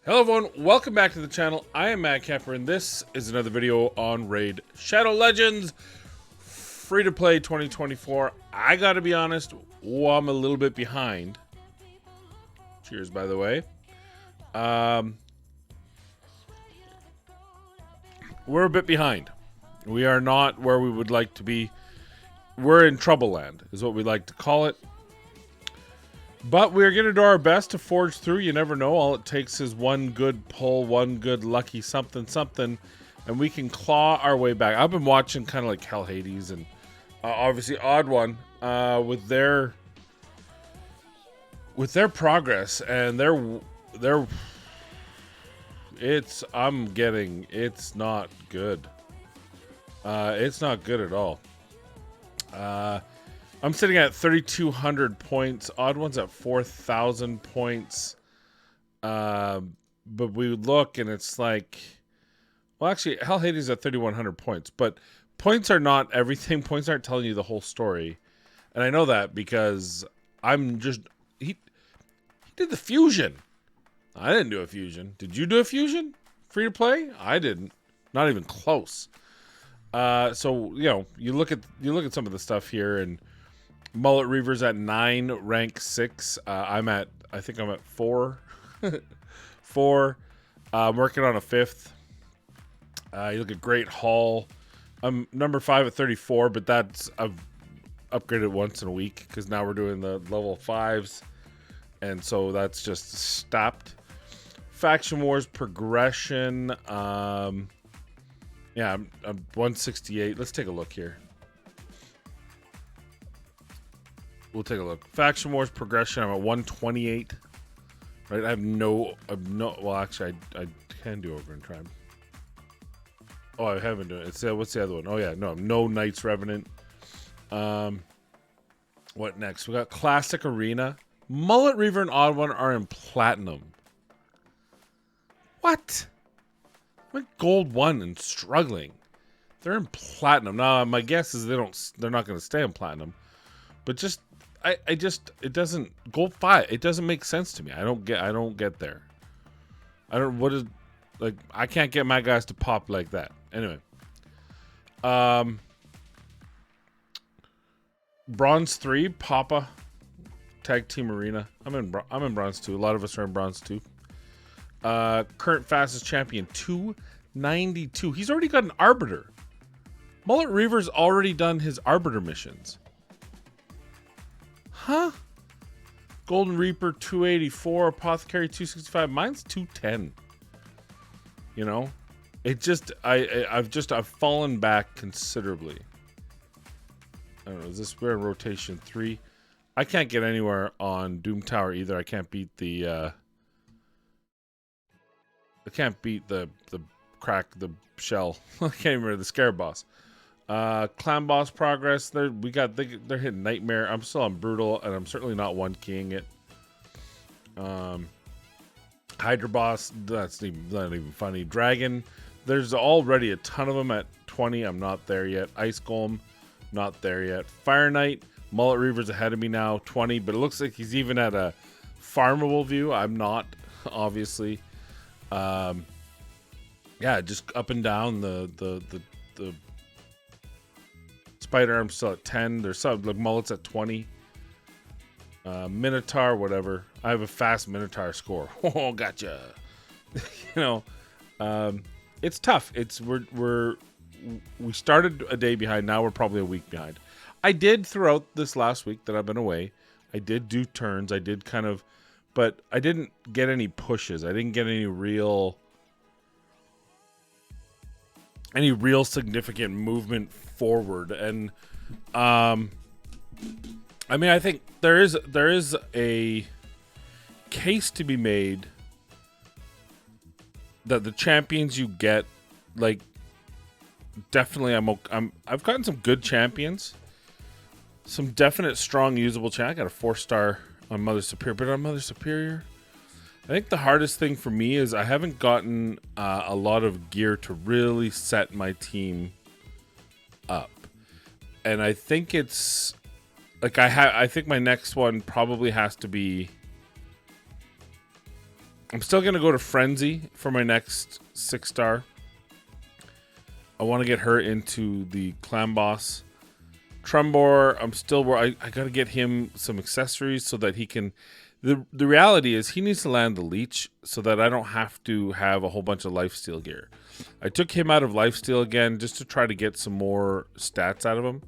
Hello everyone, welcome back to the channel. I am Matt Kemper and this is another video on Raid Shadow Legends free to play 2024. I gotta be honest, I'm a little bit behind. Cheers, by the way. We're a bit behind. We are not where we would like to be. We're in trouble land, is what we like to call it. But we're going to do our best to forge through. You never know. All it takes is one good pull, one good lucky something, and we can claw our way back. I've been watching kind of like Hell Hades and obviously Odd One with their progress and it's not good. It's not good at all. I'm sitting at 3,200 points. Odd One's at 4,000 points. But we look and it's like, well, actually, Hell Hades at 3,100 points. But points are not everything. Points aren't telling you the whole story. And I know that because he did the fusion. I didn't do a fusion. Did you do a fusion? Free to play? I didn't. Not even close. So, you know, you look at some of the stuff here, and Mullet Reaver's at 9, rank 6. I think I'm at 4. 4. I'm working on a 5th. You look at Great Hall. I'm number 5 at 34, but I've upgraded once in a week because now we're doing the level 5s. And so that's just stopped. Faction Wars progression. Yeah, I'm 168. Let's take a look here. We'll take a look. Faction Wars progression. I'm at 128. Right. I have no. Well, actually, I can do over in time. Oh, I haven't done it. It's what's the other one? Oh yeah, no Knights Revenant. What next? We got Classic Arena. Mullet Reaver and Odd One are in Platinum. What? I'm at Gold 1 and struggling. They're in Platinum. Now, my guess is they're not going to stay in Platinum. But it doesn't, Gold 5, it doesn't make sense to me. I don't get there. I can't get my guys to pop like that. Anyway. Bronze 3, Papa, Tag Team Arena. I'm in Bronze 2. A lot of us are in Bronze 2. Current fastest champion, 292. He's already got an Arbiter. Mullet Reaver's already done his Arbiter missions. Huh? Golden Reaper, 284. Apothecary, 265. Mine's 210. You know? I've fallen back considerably. I don't know. We're in rotation 3. I can't get anywhere on Doom Tower either. I can't beat the shell. I can't even remember the scare boss. Clan boss progress. They're hitting Nightmare. I'm still on Brutal, and I'm certainly not one keying it. Hydra boss. That's not even funny. Dragon. There's already a ton of them at 20. I'm not there yet. Ice Golem. Not there yet. Fire Knight. Mullet Reaver's ahead of me now, 20. But it looks like he's even at a farmable view. I'm not, obviously. Yeah, just up and down the Spider Arm's still at 10. There's some like Mullet's at 20. Minotaur, whatever. I have a fast Minotaur score. Oh, gotcha. You know, it's tough. We started a day behind. Now we're probably a week behind. I did throughout this last week that I've been away. I did do turns. I did kind of. But I didn't get any pushes. I didn't get any real significant movement forward. And I mean, I think there is a case to be made that the champions you get, like, definitely I've gotten some good champions. Some definite strong usable champions. I got a 4-star on Mother Superior, but on Mother Superior, I think the hardest thing for me is I haven't gotten a lot of gear to really set my team up, and I think it's like I think my next one probably has to be I'm still going to go to Frenzy for my next 6-star. I want to get her into the Clan Boss. Trembor, I got to get him some accessories so that he can... The reality is he needs to land the Leech so that I don't have to have a whole bunch of lifesteal gear. I took him out of lifesteal again just to try to get some more stats out of him.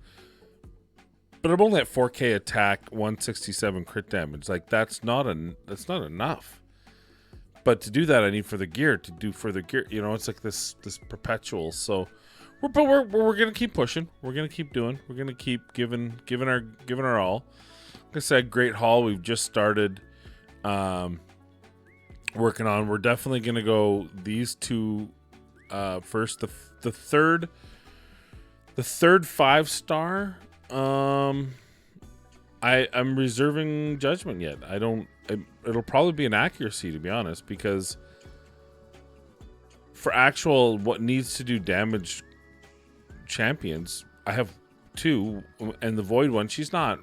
But I'm only at 4k attack, 167 crit damage. Like that's not enough. But to do that, I need further gear. To do further gear, you know, it's like this perpetual. So, we're gonna keep pushing. We're gonna keep doing. We're gonna keep giving our all. Like I said, great haul. We've just started working on. We're definitely gonna go these two first. The third 5-star. I'm reserving judgment yet. It'll probably be an accuracy, to be honest, because for actual what needs to do damage champions, I have 2, and the Void one, she's not.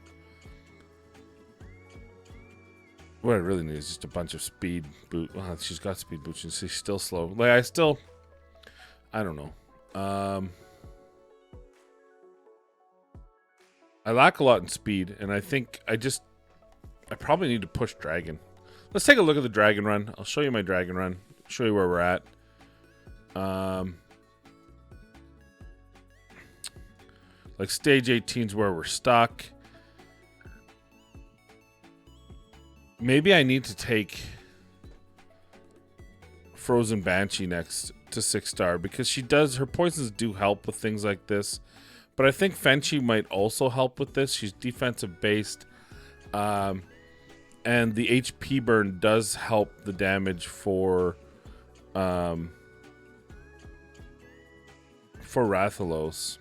What I really need is just a bunch of speed boot. Well, she's got speed boots and she's still slow. Like I don't know. I lack a lot in speed, and I think I probably need to push Dragon. Let's take a look at the Dragon run. I'll show you my Dragon run. Show you where we're at. Like stage 18 is where we're stuck. Maybe I need to take Frozen Banshee next to 6-star because her poisons do help with things like this. But I think Fenchi might also help with this. She's defensive based. And the HP burn does help the damage for Rathalos.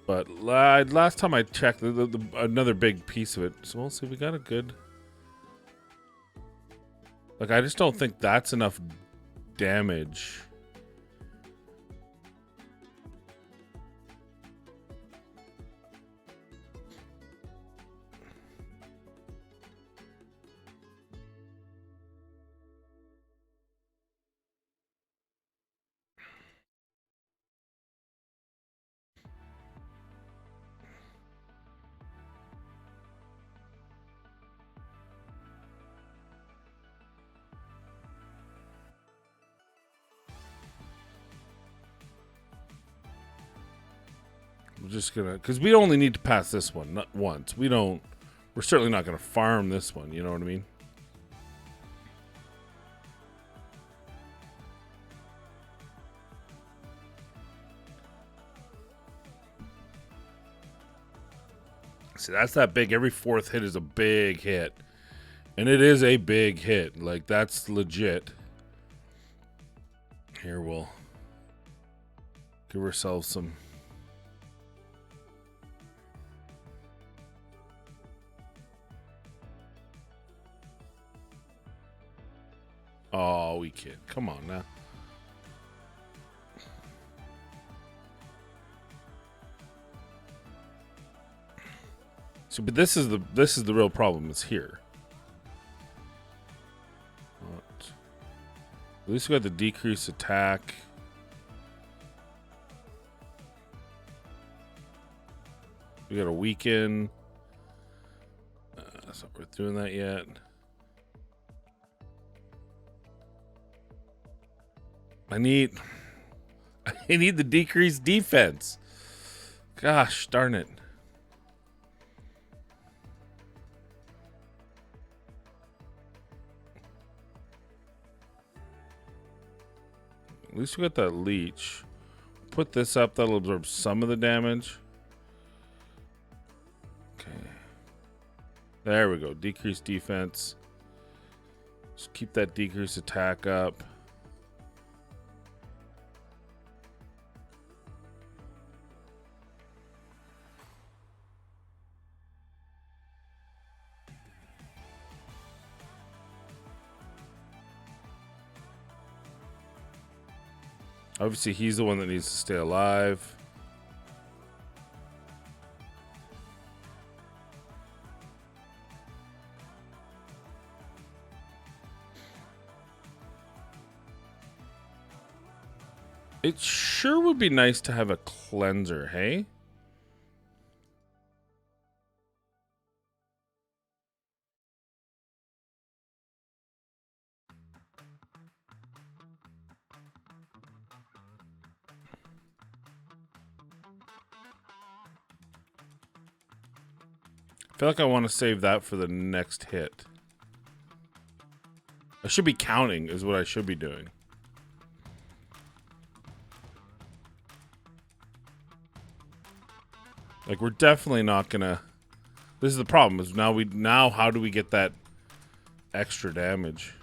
But last time I checked, another big piece of it. So we'll see. We got a good... Like, I just don't think that's enough damage. We're just gonna, because we only need to pass this one, not once. We're certainly not gonna farm this one, you know what I mean? See, that's that big. Every 4th hit is a big hit. And it is a big hit. Like, that's legit. Here, we'll give ourselves some... Oh, we kid. Come on now. So, but this is the real problem. Is here. What? At least we got the decreased attack. We got a weaken. That's not worth doing that yet. I need the decreased defense. Gosh darn it. At least we got that leech. Put this up, that'll absorb some of the damage. Okay. There we go. Decreased defense. Just keep that decreased attack up. Obviously, he's the one that needs to stay alive. It sure would be nice to have a cleanser, hey? I feel like I want to save that for the next hit. I should be counting is what I should be doing. Like, we're definitely not gonna... This is the problem, is now how do we get that extra damage?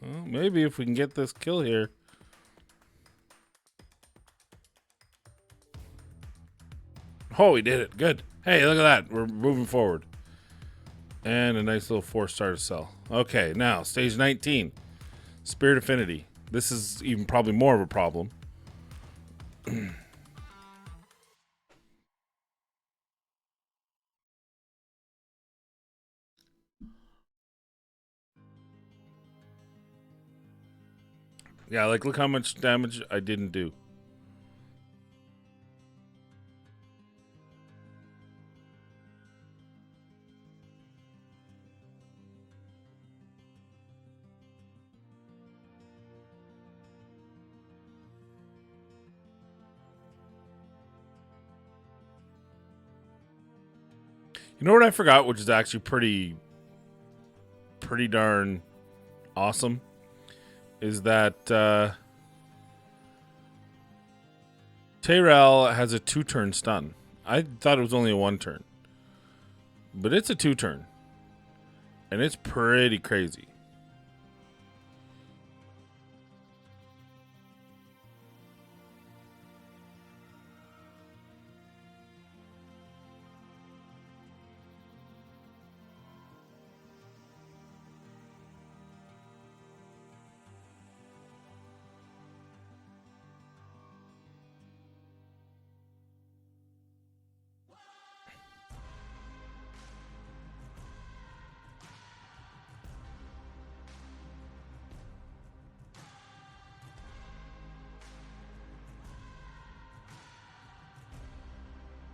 Well, maybe if we can get this kill here. Oh, we did it. Good. Hey, look at that. We're moving forward. And a nice little 4-star to sell. Okay, now, stage 19. Spirit Affinity. This is even probably more of a problem. Yeah, like, look how much damage I didn't do. You know what I forgot, which is actually pretty darn awesome, is that Tyrell has a 2-turn stun. I thought it was only a 1-turn. But it's a 2-turn. And it's pretty crazy.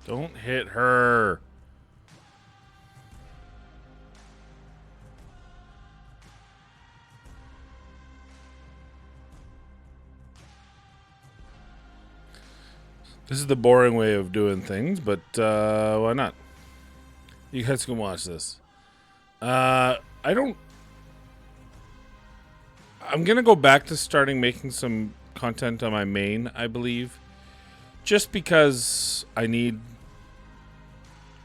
Don't hit her. This is the boring way of doing things, but why not? You guys can watch this. I'm going to go back to starting making some content on my main, I believe. Just because I need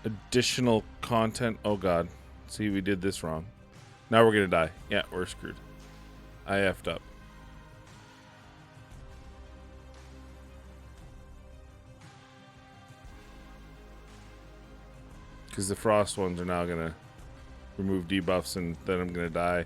additional content. Oh, God. See, we did this wrong. Now we're going to die. Yeah, we're screwed. I effed up. Because the frost ones are now going to remove debuffs and then I'm going to die.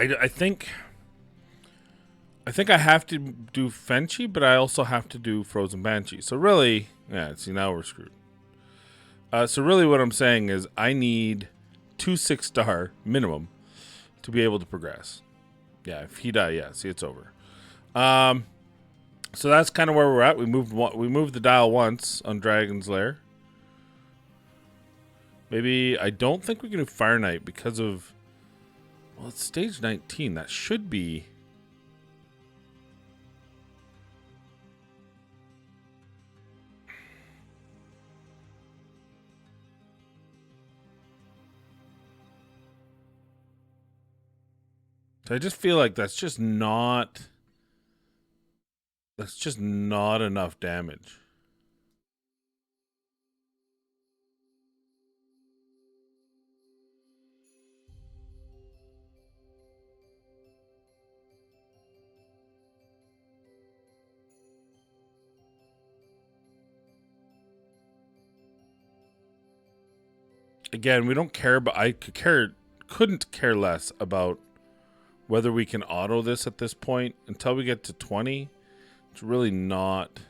I think I have to do Fenchi, but I also have to do Frozen Banshee. So really, yeah, see, now we're screwed. So really what I'm saying is I need 2 6-star minimum to be able to progress. Yeah, if he die, yeah, see, it's over. So that's kind of where we're at. We moved the dial once on Dragon's Lair. Maybe, I don't think we can do Fire Knight because of Well, it's stage 19. That should be... I just feel like that's just not enough damage. Again, we don't care, but I couldn't care less about whether we can auto this at this point. Until we get to 20, it's really not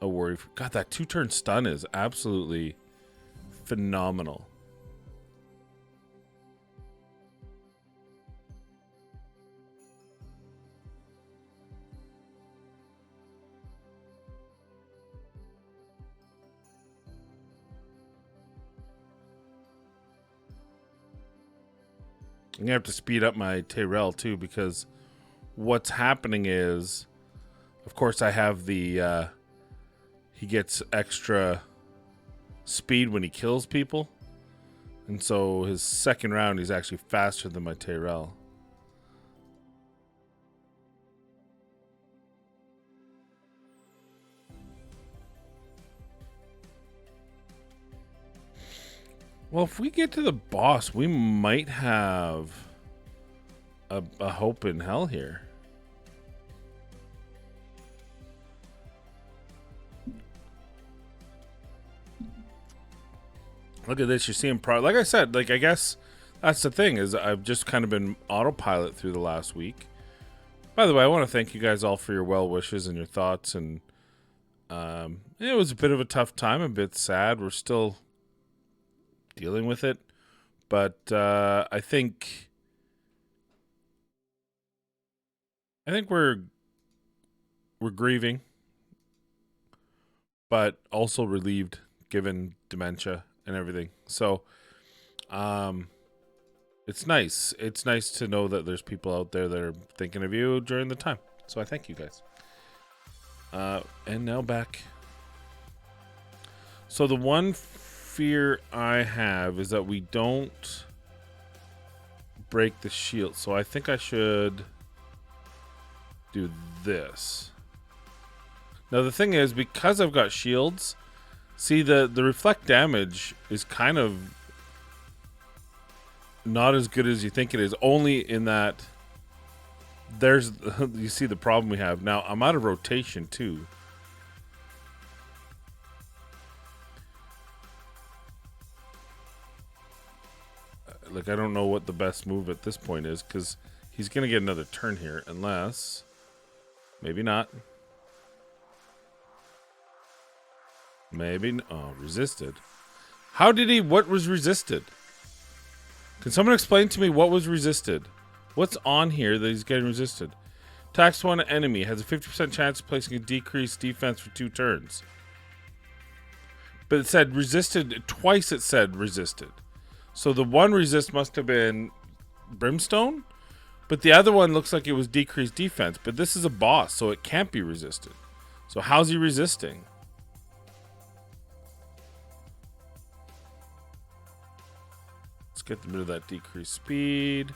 a worry. God, that 2-turn stun is absolutely phenomenal. I'm gonna have to speed up my Tyrell too, because what's happening is, of course, I have the he gets extra speed when he kills people, and so his second round he's actually faster than my Tyrell. Well, if we get to the boss, we might have a hope in hell here. Look at this. You're seeing like I said, like, I guess that's the thing, is I've just kind of been autopilot through the last week. By the way, I want to thank you guys all for your well wishes and your thoughts. And it was a bit of a tough time, a bit sad. We're still dealing with it, but I think we're grieving, but also relieved given dementia and everything. So it's nice. It's nice to know that there's people out there that are thinking of you during the time. So I thank you guys. And now back. So the one fear I have is that we don't break the shield. So I think I should do this. Now the thing is, because I've got shields, see, the reflect damage is kind of not as good as you think it is, only in that there's you see the problem we have. Now I'm out of rotation too. Like, I don't know what the best move at this point is, because he's going to get another turn here, unless... Maybe not. Maybe... Oh, resisted. How did he... What was resisted? Can someone explain to me what was resisted? What's on here that he's getting resisted? Attacks one enemy. Has a 50% chance of placing a decreased defense for 2 turns. But it said resisted. Twice it said resisted. So the one resist must have been Brimstone, but the other one looks like it was decreased defense. But this is a boss, so it can't be resisted. So how's he resisting? Let's get rid of that decreased speed.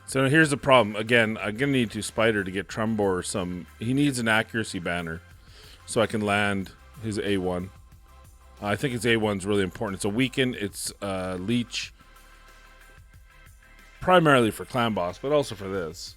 So here's the problem. Again, I'm going to need to Spider to get Trumbor or some... He needs an accuracy banner so I can land his A1. I think his A1's really important. It's a weaken, it's leech. Primarily for Clan Boss, but also for this.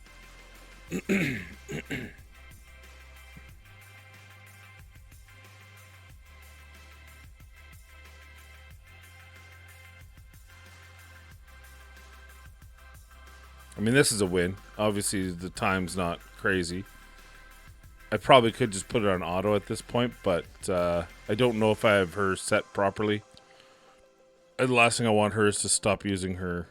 I mean, this is a win. Obviously, the time's not crazy. I probably could just put it on auto at this point, but I don't know if I have her set properly. And the last thing I want her is to stop using her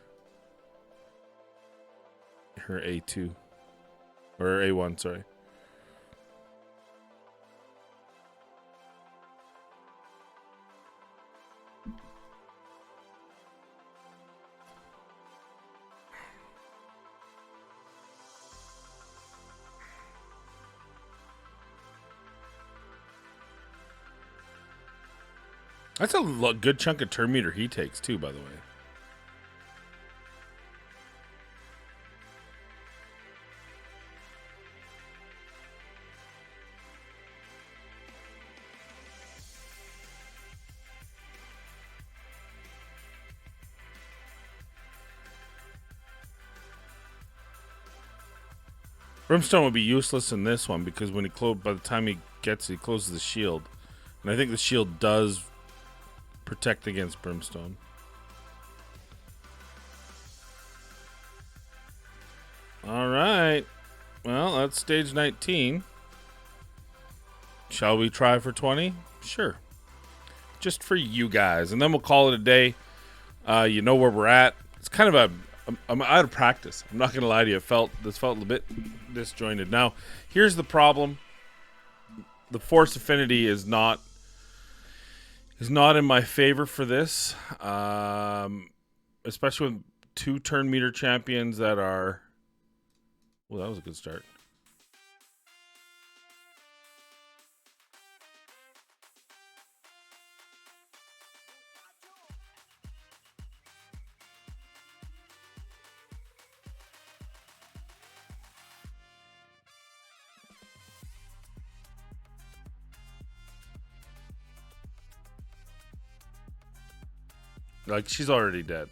her A2. Or A1, sorry. That's a good chunk of turn meter he takes, too, by the way. Brimstone would be useless in this one because when by the time he gets it, he closes the shield. And I think the shield does protect against Brimstone. All right. Well, that's stage 19. Shall we try for 20? Sure. Just for you guys. And then we'll call it a day. You know where we're at. It's kind of I'm out of practice. I'm not going to lie to you. This felt a bit disjointed. Now, here's the problem. The Force Affinity is not in my favor for this. Especially with 2 turn meter champions that are... Well, that was a good start. Like, she's already dead.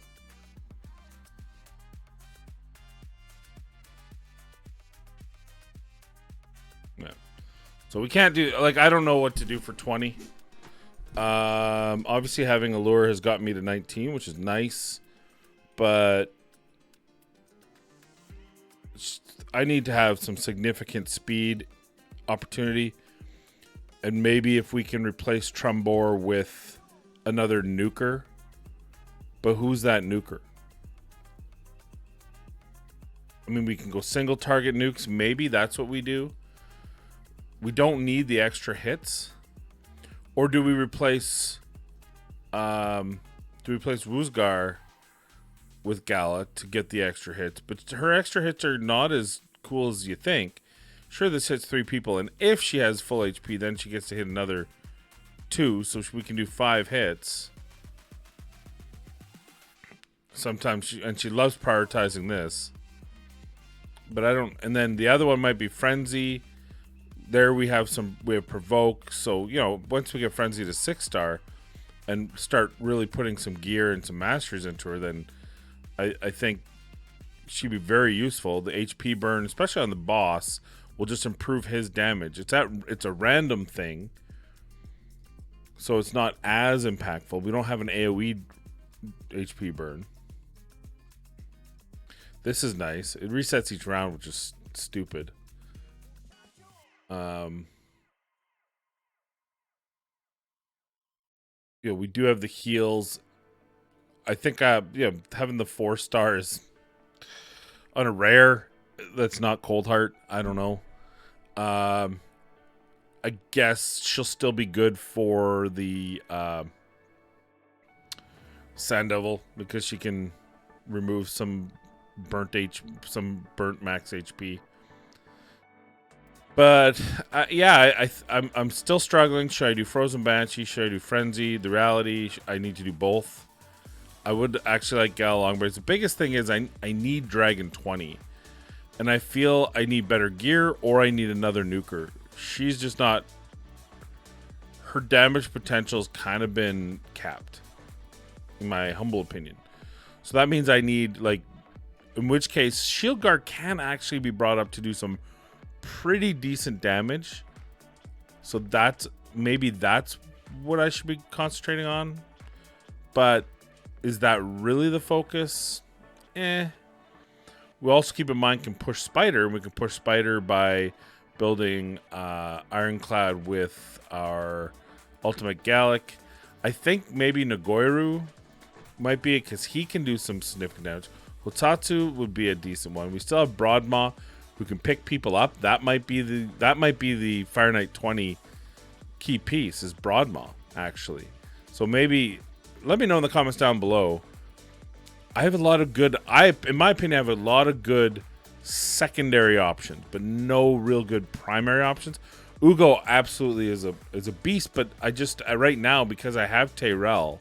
Yeah. So we can't do... Like, I don't know what to do for 20. Obviously, having Allure has got me to 19, which is nice. But... I need to have some significant speed opportunity. And maybe if we can replace Trumbor with another nuker... But who's that nuker? I mean, we can go single target nukes. Maybe that's what we do. We don't need the extra hits. Or do we replace... Woosgar with Gala to get the extra hits? But her extra hits are not as cool as you think. Sure, this hits 3 people. And if she has full HP, then she gets to hit another 2. So we can do 5 hits. Sometimes she loves prioritizing this, but I don't. And then the other one might be Frenzy. There we have Provoke. So once we get Frenzy to 6-star, and start really putting some gear and some masters into her, then I think she'd be very useful. The HP burn, especially on the boss, will just improve his damage. It's a random thing, so it's not as impactful. We don't have an AoE HP burn. This is nice. It resets each round, which is stupid. We do have the heals. I think having the 4-star is on a rare that's not Cold Heart. I don't know. I guess she'll still be good for the Sand Devil because she can remove some burnt max HP. But I'm still struggling. Should I do Frozen Banshee? Should I do Frenzy? The reality, I need to do both. I would actually like Gal Longblades. The biggest thing is I need Dragon 20, and I feel I need better gear or I need another nuker. She's just not. Her damage potential's kind of been capped, in my humble opinion. So that means I need, like, in which case Shield Guard can actually be brought up to do some pretty decent damage. So maybe that's what I should be concentrating on. But is that really the focus? We also keep in mind can push Spider. We can push Spider by building Ironclad with our Ultimate Gallic. I think maybe Nagoyru might be it because he can do some significant damage. Hotatsu would be a decent one. We still have Broadmaw, who can pick people up. That might be the Fire Knight 20 key piece, is Broadmaw, actually. So maybe let me know in the comments down below. I have a lot of good, in my opinion, I have a lot of good secondary options, but no real good primary options. Ugo absolutely is a beast, but right now, because I have Tayrell,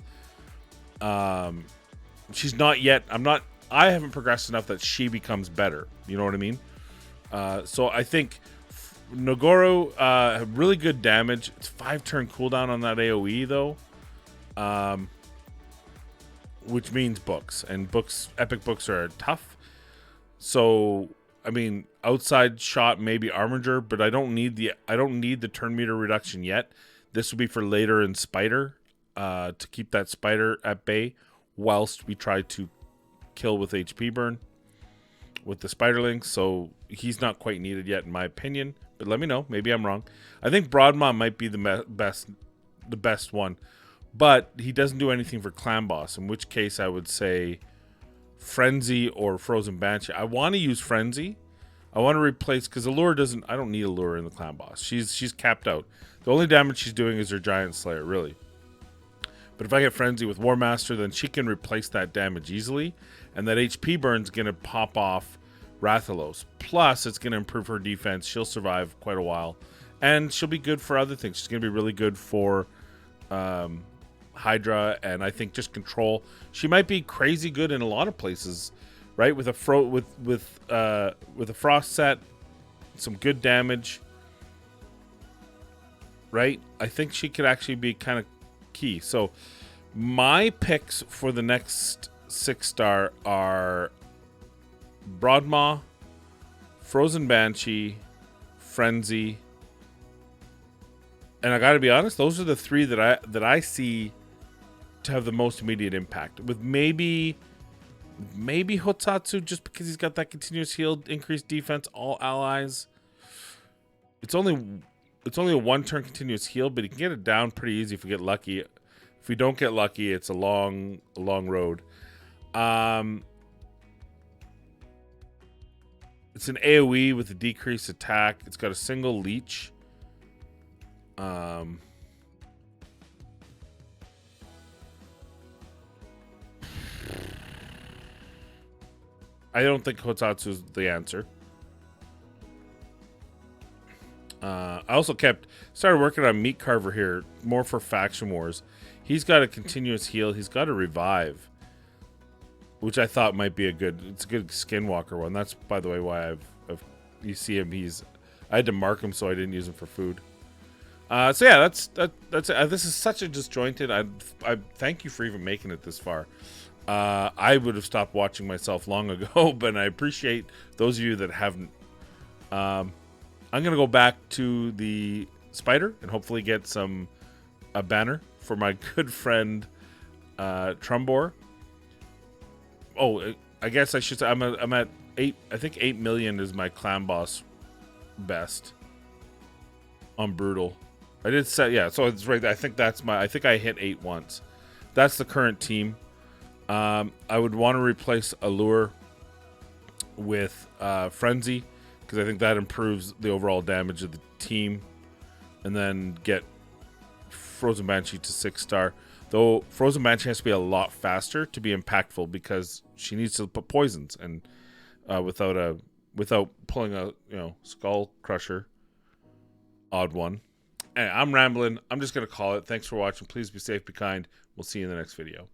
she's not yet, I haven't progressed enough that she becomes better. You know what I mean? So I think Nogoro had really good damage. It's 5-turn cooldown on that AoE though. Which means books, and epic books are tough. So I mean, outside shot, maybe Armiger, but I don't need the turn meter reduction yet. This would be for later in Spider, to keep that Spider at bay whilst we try to kill with HP burn with the Spiderling. So he's not quite needed yet, in my opinion. But let me know. Maybe I'm wrong. I think Broadmaw might be the best one. But he doesn't do anything for Clan Boss, in which case I would say Frenzy or Frozen Banshee. I want to use Frenzy. I want to replace, because Allure doesn't, I don't need Allure in the Clan Boss. She's capped out. The only damage she's doing is her Giant Slayer, really. But if I get Frenzy with War Master, then she can replace that damage easily. And that HP burn's going to pop off Rathalos. Plus, it's going to improve her defense. She'll survive quite a while. And she'll be good for other things. She's going to be really good for Hydra, and I think just control. She might be crazy good in a lot of places, right? With a frost set, some good damage, right? I think she could actually be kind of key. So my picks for the next 6-star are Broadmaw, Frozen Banshee, Frenzy, and I got to be honest, those are the 3 that I see to have the most immediate impact. With maybe Hotatsu, just because he's got that continuous heal, increased defense, all allies. It's only a 1-turn continuous heal, but he can get it down pretty easy if we get lucky. If we don't get lucky, it's a long road. It's an AoE with a decreased attack. It's got a single leech. I don't think Hotatsu is the answer. I also started working on Meat Carver here, more for Faction Wars. He's got a continuous heal. He's got a revive, which I thought might be it's a good Skinwalker one. That's, by the way, why you see him. I had to mark him so I didn't use him for food. So yeah, that's it. This is such a disjointed. I thank you for even making it this far. I would have stopped watching myself long ago, but I appreciate those of you that haven't. I'm gonna go back to the Spider and hopefully get a banner for my good friend Trumbor. Oh, I guess I should say I'm at 8. I think 8 million is my Clan Boss best on Brutal. I did say, yeah, so it's right there. I think I hit 8 once. That's the current team. I would want to replace Allure with Frenzy, because I think that improves the overall damage of the team. And then get Frozen Banshee to 6-star. Though Frozen Banshee has to be a lot faster to be impactful, because she needs to put poisons, and without pulling a Skull Crusher, odd one. And I'm rambling. I'm just gonna call it. Thanks for watching. Please be safe, be kind. We'll see you in the next video.